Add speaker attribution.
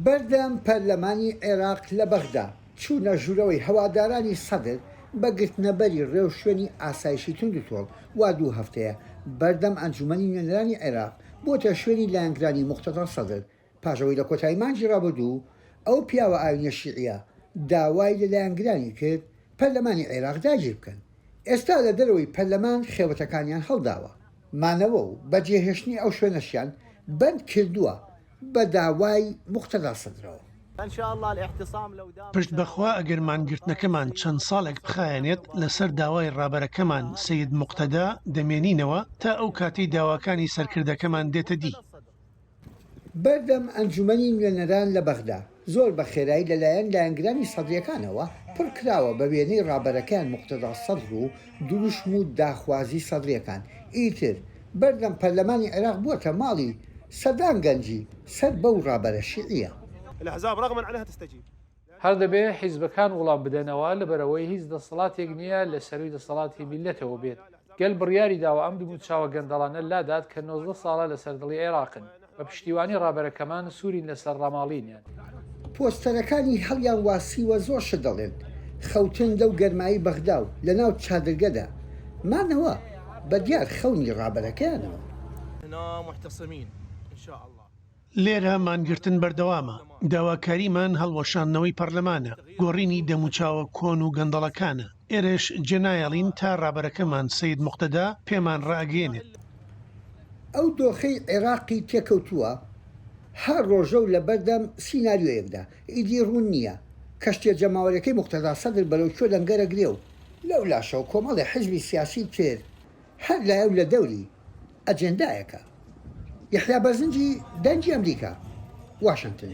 Speaker 1: بەردەم پەرلەمانی عێراق لە بەغدا چوونە ژوورەوەی هەوادارانی سەدر بە گرتنەبەری ڕێو شوێنی ئاسایشی توندوتۆڵ وا دوو هەفتەیە بەردەم ئەنجومەنی نوێنەرانی عێراق بۆتە شوێنی لایەنگرانی موختەدا سەدر پاژەوەی لە کۆتایی مانجی ڕابردوو ئەو پیاوە ئاوینە شیعە داوای لە لایەنگرانی کرد پەرلەمانی عێراق داگیر بکەن. ئێستا لە دەرەوەی پەرلەمان خێوەتەکانیان هەڵداوە مانەوە و بەجێهێشتنی ئەو شوێنەشیان بند کردووە بە داوای موختەدا سەدرەوە.
Speaker 2: پشت بەخوا ئەگەر مانگرتنەکەمان چەند ساڵێک بخایەنێت لەسەر داوای ڕابەرەکەمان سەید موقتەدا دەمێنینەوە تا ئەو کاتی داواکانی سەرکردەکەمان دێتە دی.
Speaker 1: بەردەم ئەنجومەنی نوێنەران لە بەغدا زۆر بە خێرایی لەلایەن لایەنگرانی سەدرەکانەوە پڕ کراوە بە وێنەی ڕابەرەکان موقتەدا سەدر و دروشم و داخوازی سەدرەکان. ئیتر بەردەم پەرلەمانی عێراق بووەتە ماڵی سەدان گەنجی سەر بەو ڕابەرە شیعە.
Speaker 3: هەر دەبێ حیزبەکان وڵام بدەنەوە لەبەرەوەی هیچ دەسەڵاتێک نییە لە سەروی دەسەڵاتی میلەتەوە بێت. گەل بڕیاری داوە ئەم دوو چاوە گەندەڵانە لادات کە 19 ساڵە لە سەردەڵی عێراقن بە پشتیوانی ڕابەرەکەمان سوورین لەسەر ڕاماڵینیان.
Speaker 1: پۆستەرەکانی هەڵیان واسیوە زۆرشە دەڵێن خەوتن لەو گەرمایی بەغدا و لە ناو چادرگەدا مانەوە بە دیار خەونی ڕابەرەکەیانەوە.
Speaker 2: لێرە مانگرتن بەردەوامە داواکاریمان هەڵوەشاندنەوەی پەرلەمانە گۆڕینی دەموچاوە کۆن و گەندەڵەکانە ئێرەش جێنایەڵین تا ڕابەرەکەمان سەید موقتەدا پێمان ڕاگەێنێت.
Speaker 1: ئەو دۆخەی عێراقی تێکەوتووە هەر ڕۆژە و لە بەردەم سیناریۆیەکدا ئیدی ڕوون نییە کەشتێ جەماوەرەکەی موقتەدا سەدر بەرەوچۆ لەنگەرە گرێ و لەو لاشەو کۆمەڵی حزبی سیاسی تر هەر لایە و لە دەوری ئەجێندایەکە. یحیا بەرزنجی دەنجی ئەمریکا، واشنگتن.